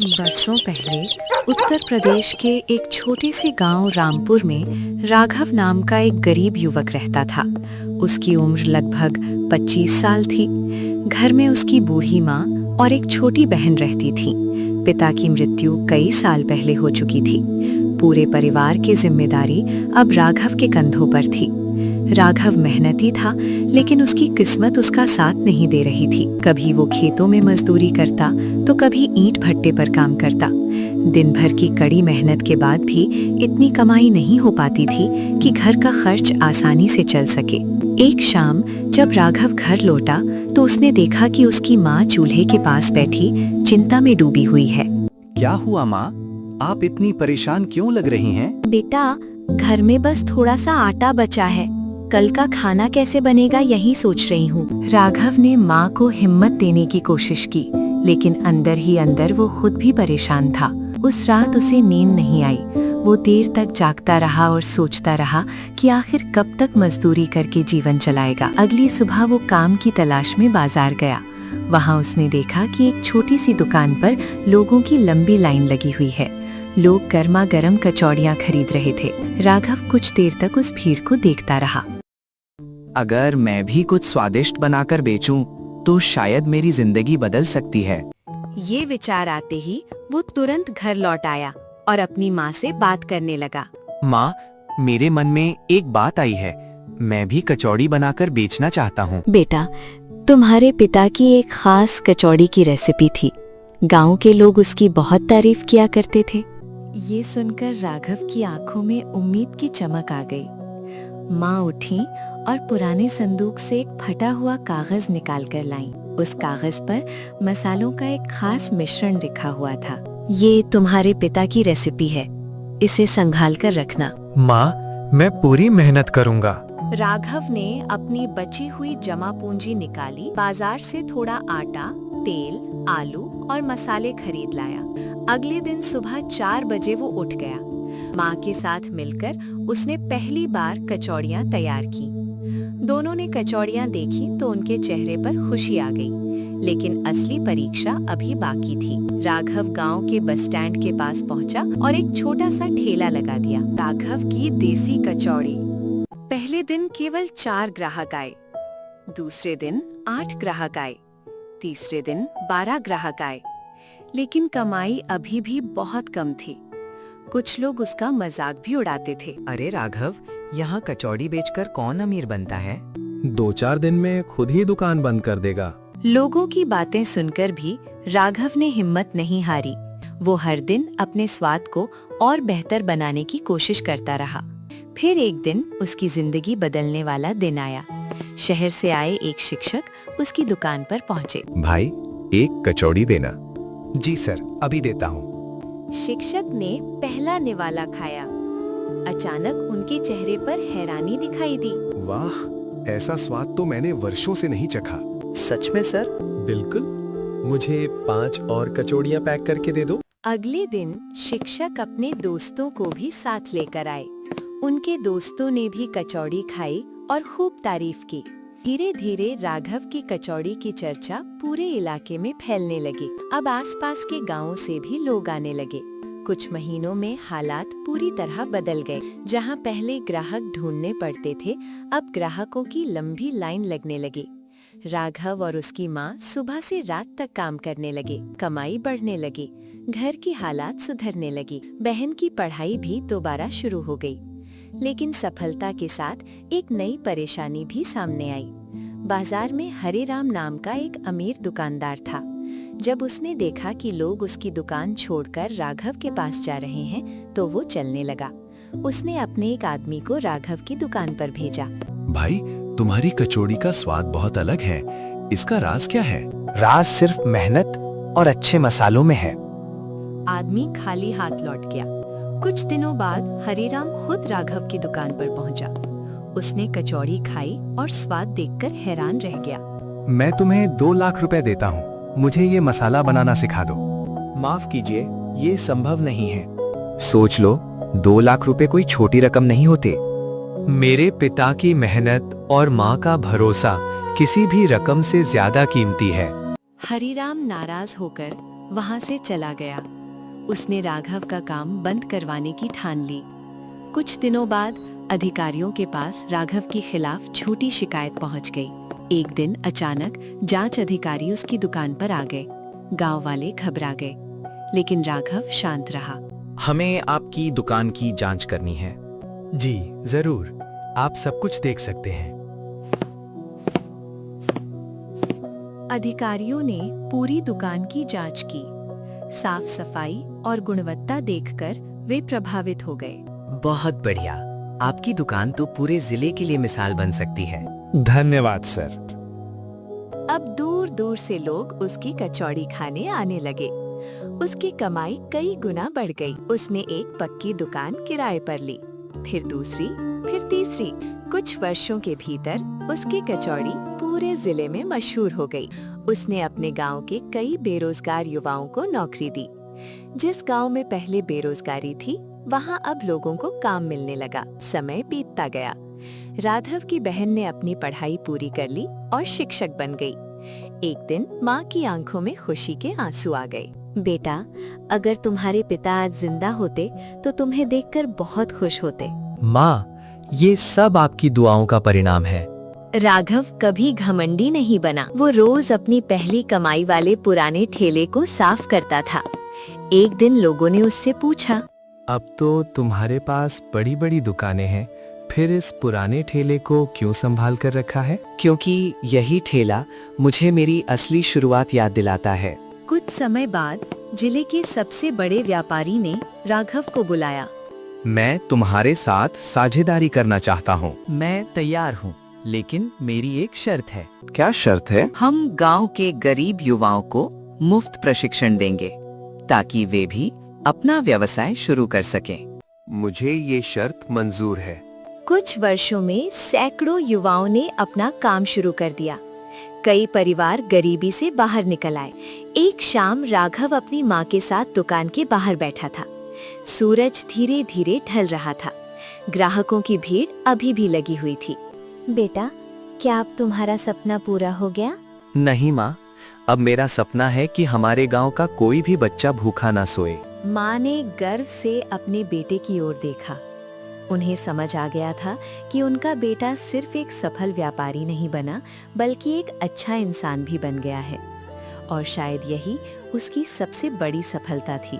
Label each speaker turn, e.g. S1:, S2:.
S1: बरसों पहले उत्तर प्रदेश के एक छोटे से गांव रामपुर में राघव नाम का एक गरीब युवक रहता था। उसकी उम्र लगभग 25 साल थी। घर में उसकी बूढ़ी माँ और एक छोटी बहन रहती थी। पिता की मृत्यु कई साल पहले हो चुकी थी। पूरे परिवार की जिम्मेदारी अब राघव के कंधों पर थी। राघव मेहनती था, लेकिन उसकी किस्मत उसका साथ नहीं दे रही थी। कभी वो खेतों में मजदूरी करता तो कभी ईंट भट्टे पर काम करता। दिन भर की कड़ी मेहनत के बाद भी इतनी कमाई नहीं हो पाती थी कि घर का खर्च आसानी से चल सके। एक शाम जब राघव घर लौटा तो उसने देखा कि उसकी माँ चूल्हे के पास बैठी चिंता में डूबी हुई है।
S2: क्या हुआ माँ? आप इतनी परेशान क्यों लग रही हैं?
S1: बेटा, घर में बस थोड़ा सा आटा बचा है। कल का खाना कैसे बनेगा यही सोच रही हूँ। राघव ने माँ को हिम्मत देने की कोशिश की, लेकिन अंदर ही अंदर वो खुद भी परेशान था। उस रात उसे नींद नहीं आई। वो देर तक जागता रहा और सोचता रहा कि आखिर कब तक मजदूरी करके जीवन चलाएगा। अगली सुबह वो काम की तलाश में बाजार गया। वहाँ उसने देखा कि एक छोटी सी दुकान पर लोगों की लंबी लाइन लगी हुई है। लोग गर्मा गर्म कचौड़ियाँ खरीद रहे थे। राघव कुछ देर तक उस भीड़ को देखता रहा।
S2: अगर मैं भी कुछ स्वादिष्ट बनाकर बेचूं, तो शायद मेरी जिंदगी बदल सकती है।
S1: ये विचार आते ही वो तुरंत घर लौट आया और अपनी माँ से बात करने लगा।
S2: माँ, मेरे मन में एक बात आई है। मैं भी कचौड़ी बनाकर बेचना चाहता हूँ।
S1: बेटा, तुम्हारे पिता की एक खास कचौड़ी की रेसिपी थी। गांव के लोग उसकी बहुत तारीफ किया करते थे। ये सुनकर राघव की आंखों में उम्मीद की चमक आ गई। माँ उठी और पुराने संदूक से एक फटा हुआ कागज निकाल कर लाईं। उस कागज पर मसालों का एक खास मिश्रण लिखा हुआ था। ये तुम्हारे पिता की रेसिपी है, इसे संभाल कर रखना।
S3: माँ, मैं पूरी मेहनत करूँगा।
S1: राघव ने अपनी बची हुई जमा पूंजी निकाली, बाजार से थोड़ा आटा, तेल, आलू और मसाले खरीद लाया। अगले दिन सुबह 4 बजे वो उठ गया। माँ के साथ मिलकर उसने पहली बार कचौड़ियाँ तैयार की। दोनों ने कचौड़ियाँ देखी तो उनके चेहरे पर खुशी आ गई, लेकिन असली परीक्षा अभी बाकी थी। राघव गांव के बस स्टैंड के पास पहुंचा और एक छोटा सा ठेला लगा दिया। राघव की देसी कचौड़ी। पहले दिन केवल 4 ग्राहक आए, दूसरे दिन 8 ग्राहक आए, तीसरे दिन 12 ग्राहक आए, लेकिन कमाई अभी भी बहुत कम थी। कुछ लोग उसका मजाक भी उड़ाते थे।
S2: अरे राघव, यहाँ कचौड़ी बेचकर कौन अमीर बनता है?
S3: 2-4 दिन में खुद ही दुकान बंद कर देगा।
S1: लोगों की बातें सुनकर भी राघव ने हिम्मत नहीं हारी। वो हर दिन अपने स्वाद को और बेहतर बनाने की कोशिश करता रहा। फिर एक दिन उसकी जिंदगी बदलने वाला दिन आया। शहर से आए एक शिक्षक उसकी दुकान पर पहुंचे।
S4: भाई, एक कचौड़ी देना।
S2: जी सर, अभी देता हूँ।
S1: शिक्षक ने पहला निवाला खाया। अचानक उनके चेहरे पर हैरानी दिखाई दी।
S4: वाह, ऐसा स्वाद तो मैंने वर्षों से नहीं चखा।
S2: सच में सर?
S3: बिल्कुल। मुझे 5 और कचौड़ियाँ पैक करके दे दो।
S1: अगले दिन शिक्षक अपने दोस्तों को भी साथ लेकर आए। उनके दोस्तों ने भी कचौड़ी खाई और खूब तारीफ की। धीरे धीरे राघव की कचौड़ी की चर्चा पूरे इलाके में फैलने लगी। अब आसपास के गांवों से भी लोग आने लगे। कुछ महीनों में हालात पूरी तरह बदल गए। जहां पहले ग्राहक ढूंढने पड़ते थे, अब ग्राहकों की लंबी लाइन लगने लगी। राघव और उसकी माँ सुबह से रात तक काम करने लगे। कमाई बढ़ने लगी, घर की हालात सुधरने लगी। बहन की पढ़ाई भी दोबारा शुरू हो गई। लेकिन सफलता के साथ एक नई परेशानी भी सामने आई। बाजार में हरिराम नाम का एक अमीर दुकानदार था। जब उसने देखा कि लोग उसकी दुकान छोड़कर राघव के पास जा रहे हैं, तो वो चलने लगा। उसने अपने एक आदमी को राघव की दुकान पर भेजा।
S4: भाई, तुम्हारी कचौड़ी का स्वाद बहुत अलग है। इसका राज क्या है?
S2: राज सिर्फ मेहनत और अच्छे मसालों में है।
S1: आदमी खाली हाथ लौट गया। कुछ दिनों बाद हरिराम खुद राघव की दुकान पर पहुंचा। उसने कचौड़ी खाई और स्वाद देखकर हैरान रह गया।
S3: मैं तुम्हें 2 लाख रुपए देता हूँ। मुझे ये मसाला बनाना सिखा दो।
S2: माफ कीजिए, ये संभव नहीं है। सोच लो, 2 लाख रुपए कोई छोटी रकम नहीं होते।
S3: मेरे पिता की मेहनत और माँ का भरोसा किसी भी रकम से ज्यादा कीमती है।
S1: हरिराम नाराज होकर वहां से चला गया। उसने राघव का काम बंद करवाने की ठान ली। कुछ दिनों बाद अधिकारियों के पास राघव के खिलाफ झूठी शिकायत पहुंच गई। एक दिन अचानक जांच अधिकारी उसकी दुकान पर आ गए। गांव वाले घबरा गए, लेकिन राघव शांत रहा।
S2: हमें आपकी दुकान की जांच करनी है।
S3: जी जरूर, आप सब कुछ देख सकते हैं।
S1: अधिकारियों ने पूरी दुकान की जांच की। साफ सफाई और गुणवत्ता देखकर वे प्रभावित हो गए।
S2: बहुत बढ़िया, आपकी दुकान तो पूरे जिले के लिए मिसाल बन सकती है।
S3: धन्यवाद सर।
S1: अब दूर दूर से लोग उसकी कचौड़ी खाने आने लगे। उसकी कमाई कई गुना बढ़ गई। उसने एक पक्की दुकान किराए पर ली, फिर दूसरी, फिर तीसरी। कुछ वर्षों के भीतर उसकी कचौड़ी पूरे जिले में मशहूर हो गई। उसने अपने गांव के कई बेरोजगार युवाओं को नौकरी दी। जिस गांव में पहले बेरोजगारी थी, वहां अब लोगों को काम मिलने लगा। समय बीतता गया। राघव की बहन ने अपनी पढ़ाई पूरी कर ली और शिक्षक बन गई। एक दिन माँ की आंखों में खुशी के आंसू आ गए।
S5: बेटा, अगर तुम्हारे पिता आज जिंदा होते तो तुम्हें देखकर बहुत खुश होते।
S3: माँ, ये सब आपकी दुआओं का परिणाम है।
S1: राघव कभी घमंडी नहीं बना। वो रोज अपनी पहली कमाई वाले पुराने ठेले को साफ करता था। एक दिन लोगों ने उससे पूछा,
S3: अब तो तुम्हारे पास बड़ी बड़ी दुकानें हैं, फिर इस पुराने ठेले को क्यों संभाल कर रखा है?
S2: क्योंकि यही ठेला मुझे मेरी असली शुरुआत याद दिलाता है।
S1: कुछ समय बाद जिले के सबसे बड़े व्यापारी ने राघव को बुलाया।
S2: मैं तुम्हारे साथ साझेदारी करना चाहता हूँ। मैं तैयार हूँ, लेकिन मेरी एक शर्त है।
S4: क्या शर्त है?
S2: हम गांव के गरीब युवाओं को मुफ्त प्रशिक्षण देंगे, ताकि वे भी अपना व्यवसाय शुरू कर सकें।
S4: मुझे ये शर्त मंजूर है।
S1: कुछ वर्षों में सैकड़ों युवाओं ने अपना काम शुरू कर दिया। कई परिवार गरीबी से बाहर निकल आए। एक शाम राघव अपनी माँ के साथ दुकान के बाहर बैठा था। सूरज धीरे धीरे ढल रहा था। ग्राहकों की भीड़ अभी भी लगी हुई थी।
S5: बेटा, क्या अब तुम्हारा सपना पूरा हो गया?
S2: नहीं माँ, अब मेरा सपना है कि हमारे गांव का कोई भी बच्चा भूखा ना सोए।
S1: माँ ने गर्व से अपने बेटे की ओर देखा। उन्हें समझ आ गया था कि उनका बेटा सिर्फ एक सफल व्यापारी नहीं बना, बल्कि एक अच्छा इंसान भी बन गया है। और शायद यही उसकी सबसे बड़ी सफलता थी।